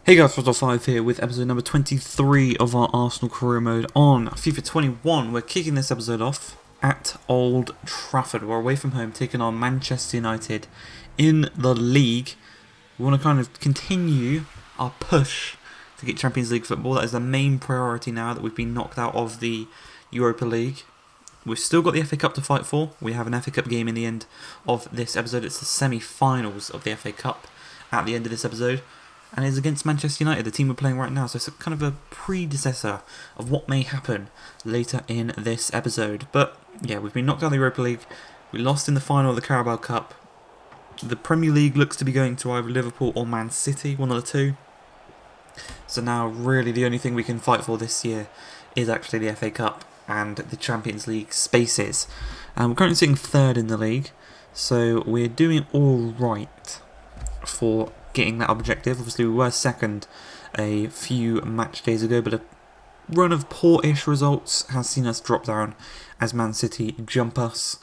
Hey guys, Frostal5 here with episode number 23 of our Arsenal career mode on FIFA 21. We're kicking this episode off at Old Trafford. We're away from home, taking on Manchester United in the league. We want to kind of continue our push to get Champions League football. That is the main priority now that we've been knocked out of the Europa League. We've still got the FA Cup to fight for. We have an FA Cup game in the end of this episode. It's the semi-finals of the FA Cup at the end of this episode. And it's against Manchester United, the team we're playing right now. So it's kind of a predecessor of what may happen later in this episode. But yeah, we've been knocked out of the Europa League. We lost in the final of the Carabao Cup. The Premier League looks to be going to either Liverpool or Man City, one of the two. So now really the only thing we can fight for this year is actually the FA Cup and the Champions League spaces. We're currently sitting third in the league. So we're doing all right for getting that objective. Obviously we were second a few match days ago, but a run of poor-ish results has seen us drop down as Man City jump us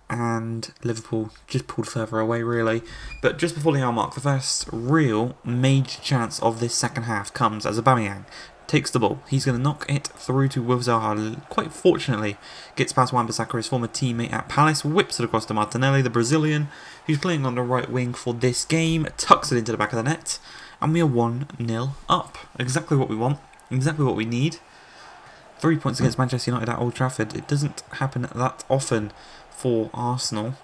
and Liverpool just pulled further away really. But just before the hour mark, the first real major chance of this second half comes as AUBAMEYAng takes the ball. He's going to knock it through to Zaha. Quite fortunately, gets past Wan-Bissaka, his former teammate at Palace, whips it across to Martinelli, the Brazilian, who's playing on the right wing for this game, tucks it into the back of the net, and we are 1-0 up. Exactly what we want, exactly what we need. 3 points against Manchester United at Old Trafford. It doesn't happen that often for Arsenal.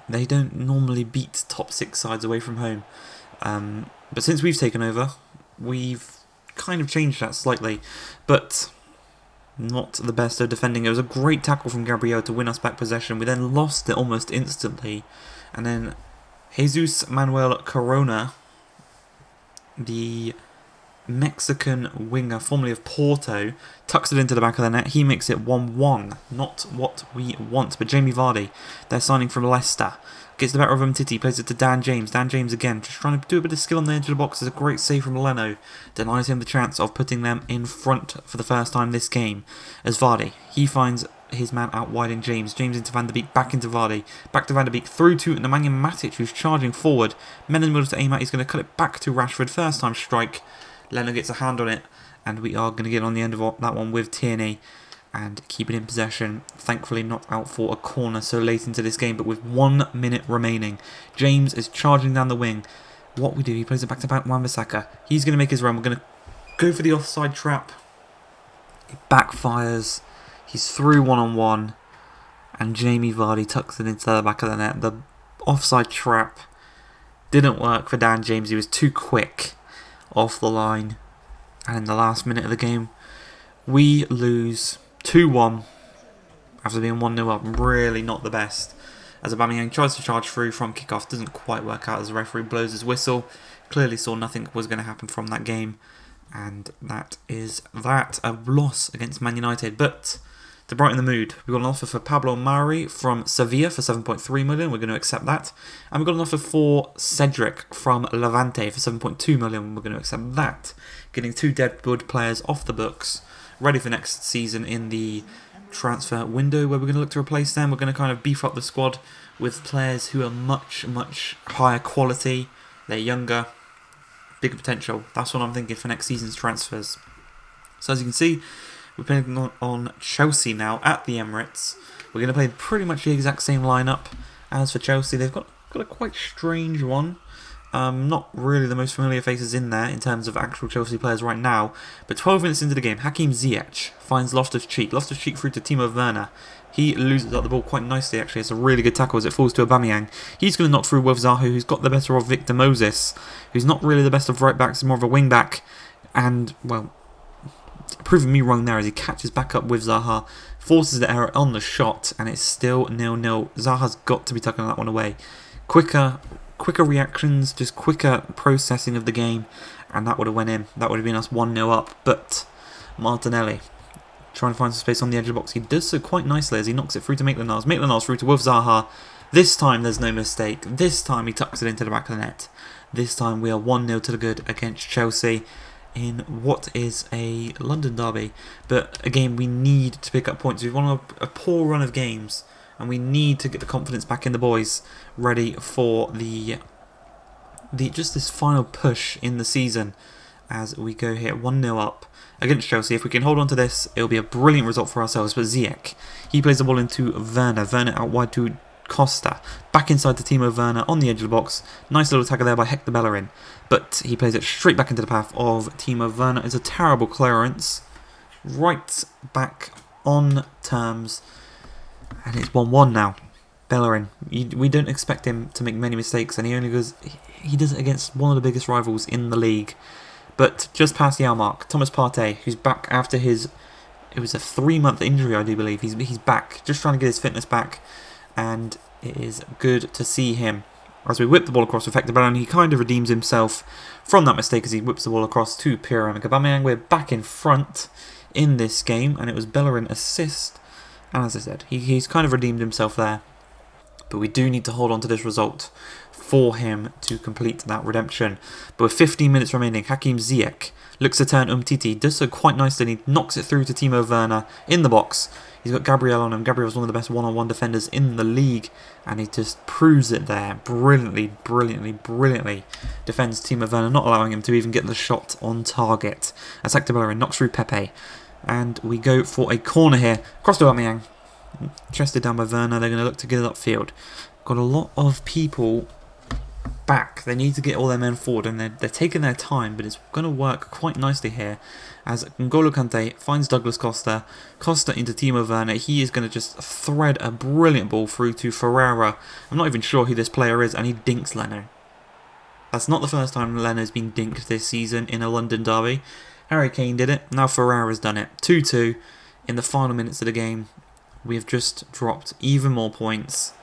They don't normally beat top 6 sides away from home. But since we've taken over, we've kind of changed that slightly, but not the best of defending. It was a great tackle from Gabriel to win us back possession. We then lost it almost instantly, and then Jesus Manuel Corona, the Mexican winger formerly of Porto, tucks it into the back of the net. He makes it 1-1. Not what we want, but Jamie Vardy, their signing from Leicester, gets the better of Titi, plays it to Dan James. Dan James again, just trying to do a bit of skill on the edge of the box. There's a great save from Leno. Denies him the chance of putting them in front for the first time this game. As Vardy, he finds his man out wide in James. James into Van der Beek, back into Vardy. Back to Van der Beek, through to Nemanja Matic, who's charging forward. Men in the middle to aim at. He's going to cut it back to Rashford. First time strike. Leno gets a hand on it. And we are going to get on the end of that one with Tierney and keep it in possession. Thankfully not out for a corner so late into this game, but with 1 minute remaining. James is charging down the wing. What we do, he plays it back to back Wan-Bissaka. He's going to make his run. We're going to go for the offside trap. It backfires. He's through one-on-one. And Jamie Vardy tucks it into the back of the net. The offside trap didn't work for Dan James. He was too quick off the line. And in the last minute of the game, we lose 2-1 after being 1-0 up. Really not the best. As AUBAMEYANG tries to charge through from kickoff, doesn't quite work out as the referee blows his whistle. Clearly saw nothing was going to happen from that game. And that is that. A loss against Man United. But to brighten the mood, we've got an offer for Pablo Mari from Sevilla for 7.3 million. We're going to accept that. And we've got an offer for Cedric from Levante for 7.2 million. We're going to accept that. Getting 2 deadwood players off the books, ready for next season in the transfer window where we're going to look to replace them. We're going to kind of beef up the squad with players who are much, much higher quality. They're younger, bigger potential. That's what I'm thinking for next season's transfers. So as you can see, we're playing on Chelsea now at the Emirates. We're going to play pretty much the exact same lineup as for Chelsea. They've got a quite strange one. Not really the most familiar faces in there in terms of actual Chelsea players right now. But 12 minutes into the game, Hakim Ziyech finds Loftus-Cheek. Loftus-Cheek through to Timo Werner. He loses up the ball quite nicely actually. It's a really good tackle as it falls to AUBAMEYAng. He's going to knock through Zaha, who's got the better of Victor Moses, who's not really the best of right backs, he's more of a wing back. And, well, proving me wrong there as he catches back up with Zaha, forces the error on the shot, and it's still 0-0. Zaha's got to be tucking that one away. Quicker reactions, just quicker processing of the game, and that would have went in. That would have been us 1-0 up. But Martinelli trying to find some space on the edge of the box. He does so quite nicely as he knocks it through to Maitland-Niles. Maitland-Niles through to Zaha. This time there's no mistake. This time he tucks it into the back of the net. This time we are 1-0 to the good against Chelsea in what is a London derby. But again, we need to pick up points. We've won a poor run of games, and we need to get the confidence back in the boys, ready for the just this final push in the season as we go here 1-0 up against Chelsea. If we can hold on to this, it'll be a brilliant result for ourselves. But Ziyech, he plays the ball into Werner. Werner out wide to Costa. Back inside to Timo Werner on the edge of the box. Nice little tackle there by Hector Bellerin. But he plays it straight back into the path of Timo Werner. It's a terrible clearance. Right back on terms. And it's 1-1 now. Bellerin, we don't expect him to make many mistakes, and he does it against one of the biggest rivals in the league. But just past the hour mark, Thomas Partey, who's back after it was a 3-month injury, I do believe. He's back, just trying to get his fitness back, and it is good to see him. As we whip the ball across with Hector Bellerin, he kind of redeems himself from that mistake as he whips the ball across to Pierre-Emerick Aubameyang. We're back in front in this game, and it was Bellerin assist. And as I said, he's kind of redeemed himself there. But we do need to hold on to this result for him to complete that redemption. But with 15 minutes remaining, Hakim Ziyech looks to turn Umtiti, does so quite nicely, and he knocks it through to Timo Werner in the box. He's got Gabriel on him. Gabriel's one of the best one-on-one defenders in the league, and he just proves it there. Brilliantly defends Timo Werner, not allowing him to even get the shot on target. As Hector Bellerin knocks through Pepe. And we go for a corner here. Cross to Aubameyang. Chested down by Werner. They're going to look to get it upfield. Got a lot of people back. They need to get all their men forward, and they're taking their time, but it's going to work quite nicely here. As N'Golo Kante finds Douglas Costa. Costa into Timo Werner. He is going to just thread a brilliant ball through to Ferreira. I'm not even sure who this player is, and he dinks Leno. That's not the first time Leno's been dinked this season in a London derby. Harry Kane did it. Now Ferreira's done it. 2-2 in the final minutes of the game. We have just dropped even more points,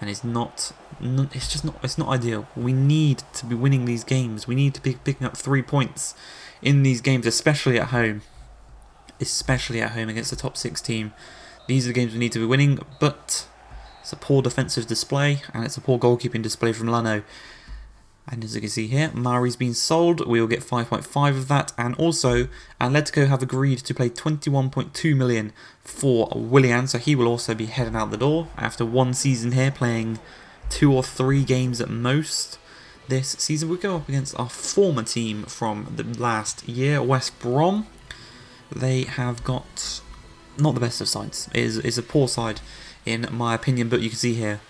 and it's not ideal. We need to be winning these games. We need to be picking up 3 points in these games, especially at home. Especially at home against the top 6 team. These are the games we need to be winning, but it's a poor defensive display, and it's a poor goalkeeping display from Leno. And as you can see here, Mari's been sold. We will get 5.5 of that. And also, Atletico have agreed to pay 21.2 million for Willian. So he will also be heading out the door after one season here, playing 2 or 3 games at most. This season we go up against our former team from the last year, West Brom. They have got not the best of sides. It is a poor side in my opinion, but you can see here.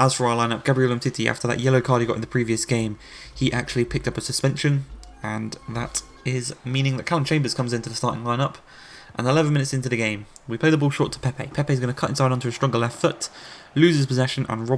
As for our lineup, Gabriel Umtiti, after that yellow card he got in the previous game, he actually picked up a suspension, and that is meaning that Callum Chambers comes into the starting lineup. And 11 minutes into the game, we play the ball short to Pepe. Pepe's going to cut inside onto a stronger left foot, loses possession, and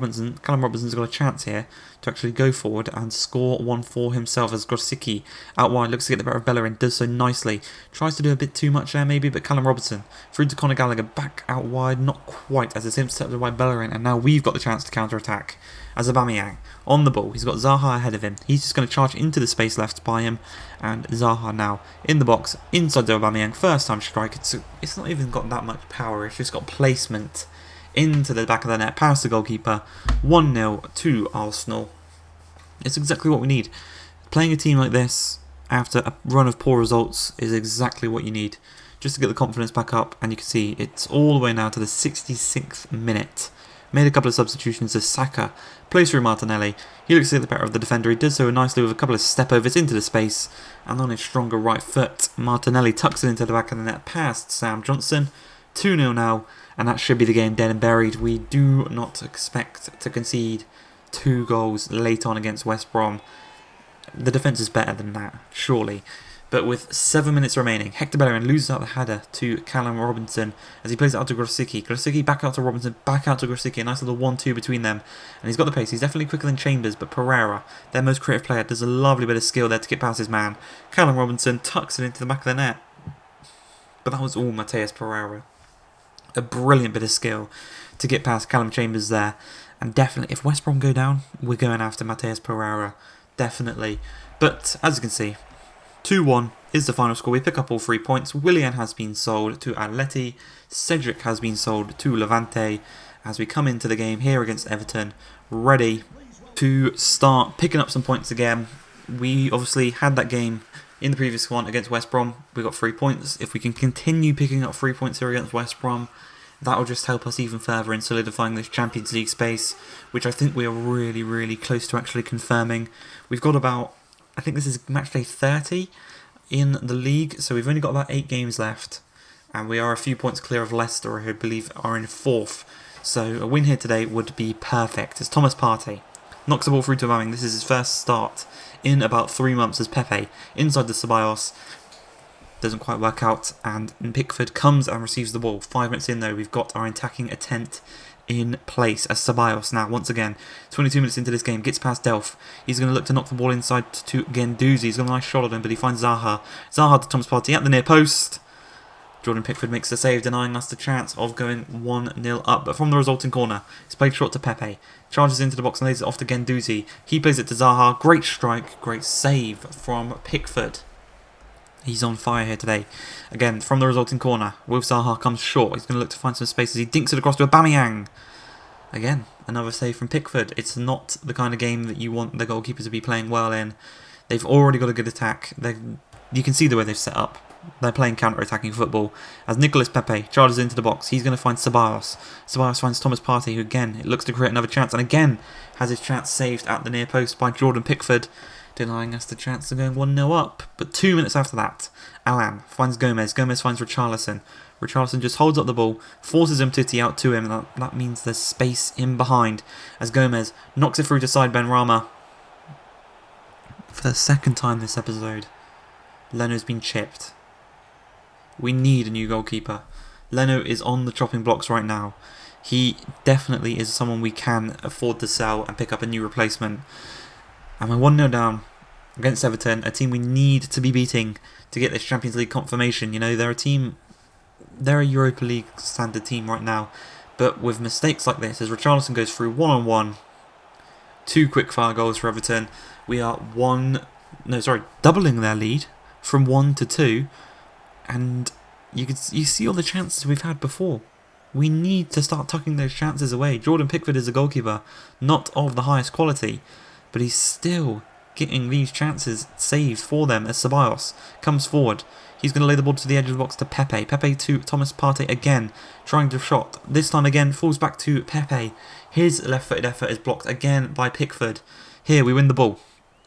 Callum Robinson's got a chance here to actually go forward and score one for himself as Grosicki out wide looks to get the better of Bellerin, does so nicely. Tries to do a bit too much there maybe, but Callum Robinson through to Conor Gallagher, back out wide, not quite as it's intercepted by Bellerin, and now we've got the chance to counter-attack as AUBAMEYANG on the ball. He's got Zaha ahead of him. He's just going to charge into the space left by him, and Zaha now in the box inside the AUBAMEYANG first time strike. It's not even got that much power, it's just got placement into the back of the net, past the goalkeeper. 1-0 to Arsenal. It's exactly what we need. Playing a team like this after a run of poor results is exactly what you need, just to get the confidence back up. And you can see it's all the way now to the 66th minute. Made a couple of substitutions as Saka plays through Martinelli. He looks to get the better of the defender. He does so nicely with a couple of step overs into the space, and on his stronger right foot, Martinelli tucks it into the back of the net past Sam Johnson. 2-0 now, and that should be the game dead and buried. We do not expect to concede 2 goals late on against West Brom. The defence is better than that, surely. But with 7 minutes remaining, Hector Bellerin loses out the header to Callum Robinson as he plays it out to Grosicki. Grosicki back out to Robinson, back out to Grosicki. A nice little 1-2 between them. And he's got the pace. He's definitely quicker than Chambers, but Pereira, their most creative player, does a lovely bit of skill there to get past his man. Callum Robinson tucks it into the back of the net. But that was all Matheus Pereira. A brilliant bit of skill to get past Callum Chambers there. And definitely, if West Brom go down, we're going after Matheus Pereira. Definitely. But, as you can see, 2-1 is the final score. We pick up all 3 points. Willian has been sold to Atleti. Cedric has been sold to Levante. As we come into the game here against Everton, ready to start picking up some points again. We obviously had that game in the previous one against West Brom. We got 3 points. If we can continue picking up 3 points here against West Brom, That'll just help us even further in solidifying this Champions League space, which I think we are really, really close to actually confirming. We've got about, I think this is match day 30 in the league, so we've only got about 8 games left, and we are a few points clear of Leicester, who I believe are in 4th. So a win here today would be perfect. As Thomas Partey knocks the ball through to Aubameyang. This is his first start in about 3 months as Pepe inside the Ceballos. Doesn't quite work out, and Pickford comes and receives the ball. 5 minutes in though, we've got our attacking attempt in place as Ceballos now, once again, 22 minutes into this game, gets past Delph. He's going to look to knock the ball inside to Guendouzi. He's got a nice shot on him, but he finds Zaha. Zaha to Thomas Partey at the near post. Jordan Pickford makes the save, denying us the chance of going 1-0 up. But from the resulting corner, it's played short to Pepe. Charges into the box and lays it off to Guendouzi. He plays it to Zaha. Great strike, great save from Pickford. He's on fire here today. Again, from the resulting corner, Wilf Zaha comes short. He's going to look to find some space as he dinks it across to AUBAMEYANG. Again, another save from Pickford. It's not the kind of game that you want the goalkeeper to be playing well in. They've already got a good attack. You can see the way they've set up. They're playing counter-attacking football. As Nicolas Pepe charges into the box, he's going to find Ceballos. Ceballos finds Thomas Partey, who again, it looks to create another chance, and again has his chance saved at the near post by Jordan Pickford, denying us the chance of going 1-0 up. But 2 minutes after that, Alan finds Gomez. Gomez finds Richarlison. Richarlison just holds up the ball, forces Umtiti out to him, and that means there's space in behind as Gomez knocks it through to side Benrahma. For the second time this episode, Leno's been chipped. We need a new goalkeeper. Leno is on the chopping blocks right now. He definitely is someone we can afford to sell and pick up a new replacement. And we're 1-0 down against Everton, a team we need to be beating to get this Champions League confirmation. You know, they're a Europa League standard team right now. But with mistakes like this, as Richarlison goes through one-on-one, 2 quick-fire goals for Everton, we are doubling their lead from 1 to 2. And you see all the chances we've had before. We need to start tucking those chances away. Jordan Pickford is a goalkeeper, not of the highest quality, but he's still getting these chances saved for them as Ceballos comes forward. He's going to lay the ball to the edge of the box to Pepe. Pepe to Thomas Partey again, trying to shot. This time again, falls back to Pepe. His left-footed effort is blocked again by Pickford. Here we win the ball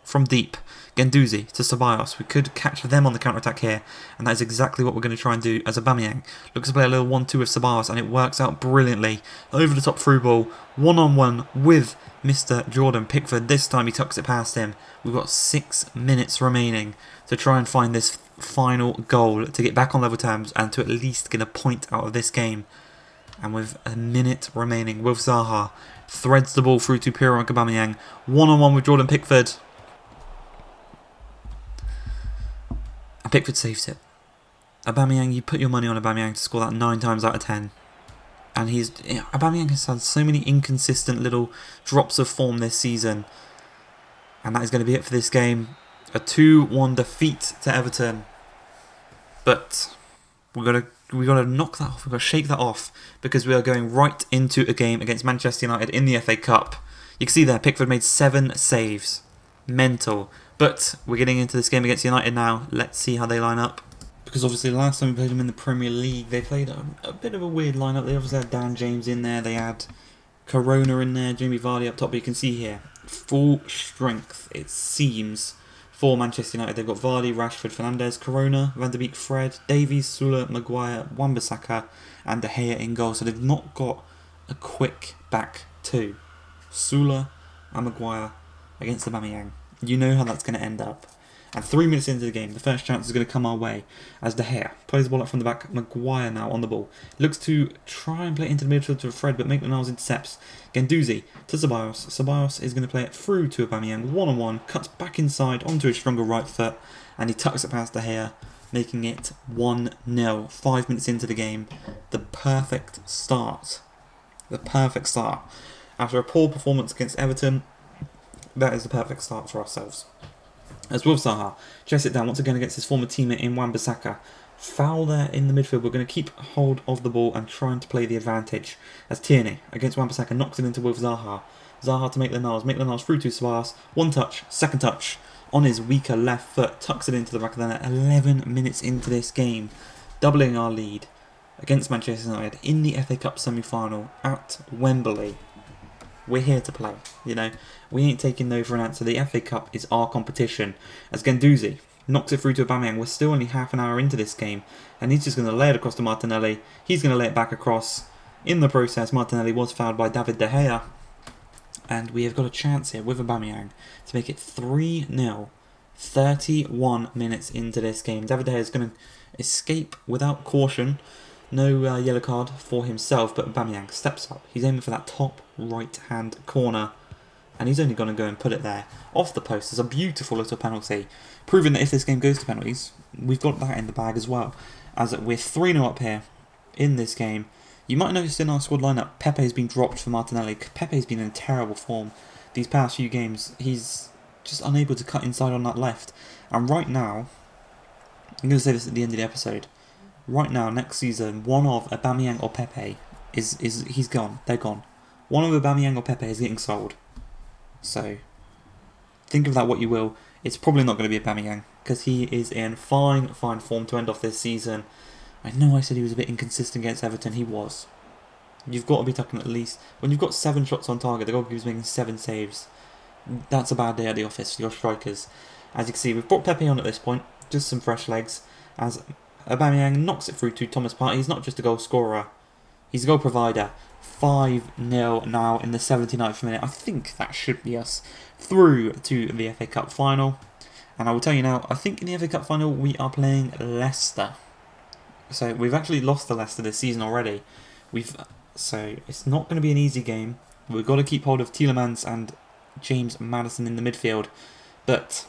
from deep. Guendouzi to Ceballos. We could catch them on the counter-attack here, and that is exactly what we're going to try and do as AUBAMEYANG looks to play a little 1-2 with Ceballos, and it works out brilliantly. Over the top through ball, one-on-one with Mr. Jordan Pickford. This time he tucks it past him. We've got 6 minutes remaining to try and find this final goal to get back on level terms and to at least get a point out of this game. And with a minute remaining, Wilf Zaha threads the ball through to Pierre-Emerick Aubameyang. One-on-one with Jordan Pickford. And Pickford saves it. AUBAMEYANG, you put your money on AUBAMEYANG to score that 9 times out of 10. And AUBAMEYANG has had so many inconsistent little drops of form this season. And that is going to be it for this game. A 2-1 defeat to Everton. But we've got to knock that off. We've got to shake that off because we are going right into a game against Manchester United in the FA Cup. You can see there, Pickford made 7 saves. Mental. But we're getting into this game against United now. Let's see how they line up. Because obviously last time we played them in the Premier League, they played a bit of a weird lineup. They obviously had Dan James in there. They had Corona in there, Jamie Vardy up top. But you can see here, full strength, it seems, for Manchester United. They've got Vardy, Rashford, Fernandes, Corona, Van der Beek, Fred, Davies, Sula, Maguire, Wan-Bissaka and De Gea in goal. So they've not got a quick back two. Sula and Maguire against AUBAMEYANG. You know how that's going to end up. And 3 minutes into the game, the first chance is going to come our way as De Gea plays the ball up from the back. Maguire now on the ball. Looks to try and play it into the midfield to Fred, but Maitland-Niles intercepts. Guendouzi to Ceballos. Ceballos is going to play it through to AUBAMEYANG. One-on-one, cuts back inside onto his stronger right foot, and he tucks it past De Gea, making it 1-0. 5 minutes into the game. The perfect start. The perfect start. After a poor performance against Everton, that is the perfect start for ourselves. As Wilf Zaha chests it down once again against his former teammate in Wan-Bissaka. Foul there in the midfield. We're going to keep hold of the ball and trying to play the advantage. As Tierney against Wan-Bissaka knocks it into Wilf Zaha. Zaha to Maitland-Niles. Maitland-Niles through to Ceballos. One touch, second touch on his weaker left foot. Tucks it into the back of the net. 11 minutes into this game. Doubling our lead. against Manchester United in the FA Cup semi-final at Wembley. We're here to play, you know. We ain't taking no for an answer. The FA Cup is our competition. As Guendouzi knocks it through to Aubameyang. We're still only half an hour into this game, and he's just going to lay it across to Martinelli. He's going to lay it back across. In the process, Martinelli was fouled by David De Gea, and we have got a chance here with Aubameyang to make it 3-0. 31 minutes into this game. David De Gea is going to escape without caution. No yellow card for himself, but Aubameyang steps up. He's aiming for that top right-hand corner, and he's only going to go and put it there. Off the post. It's a beautiful little penalty, proving that if this game goes to penalties, we've got that in the bag as well. As we're 3-0 up here in this game. You might notice in our squad lineup, Pepe has been dropped for Martinelli. Pepe has been in terrible form these past few games. He's just unable to cut inside on that left. And right now, I'm going to say this at the end of the episode. Right now, next season, one of Aubameyang or Pepe he's gone. They're gone. One of Aubameyang or Pepe is getting sold. So, think of that what you will. It's probably not going to be Aubameyang, because he is in fine form to end off this season. I know I said he was a bit inconsistent against Everton. He was. You've got to be talking at least... When you've got 7 shots on target, the goalkeeper's making 7 saves. That's a bad day at the office for your strikers. As you can see, we've brought Pepe on at this point. Just some fresh legs. As Aubameyang knocks it through to Thomas Partey. He's not just a goal scorer. He's a goal provider. 5-0 now in the 79th minute. I think that should be us through to the FA Cup final. And I will tell you now, I think in the FA Cup final we are playing Leicester. So we've actually lost to Leicester this season already. So it's not going to be an easy game. We've got to keep hold of Tielemans and James Maddison in the midfield. But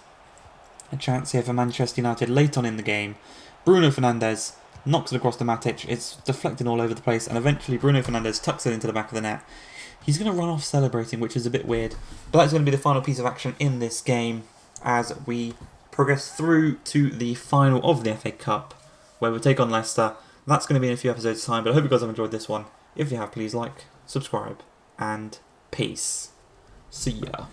a chance here for Manchester United late on in the game. Bruno Fernandes knocks it across to Matic. It's deflecting all over the place. And eventually Bruno Fernandes tucks it into the back of the net. He's going to run off celebrating, which is a bit weird. But that's going to be the final piece of action in this game as we progress through to the final of the FA Cup, where we'll take on Leicester. That's going to be in a few episodes' time, but I hope you guys have enjoyed this one. If you have, please like, subscribe, and peace. See ya.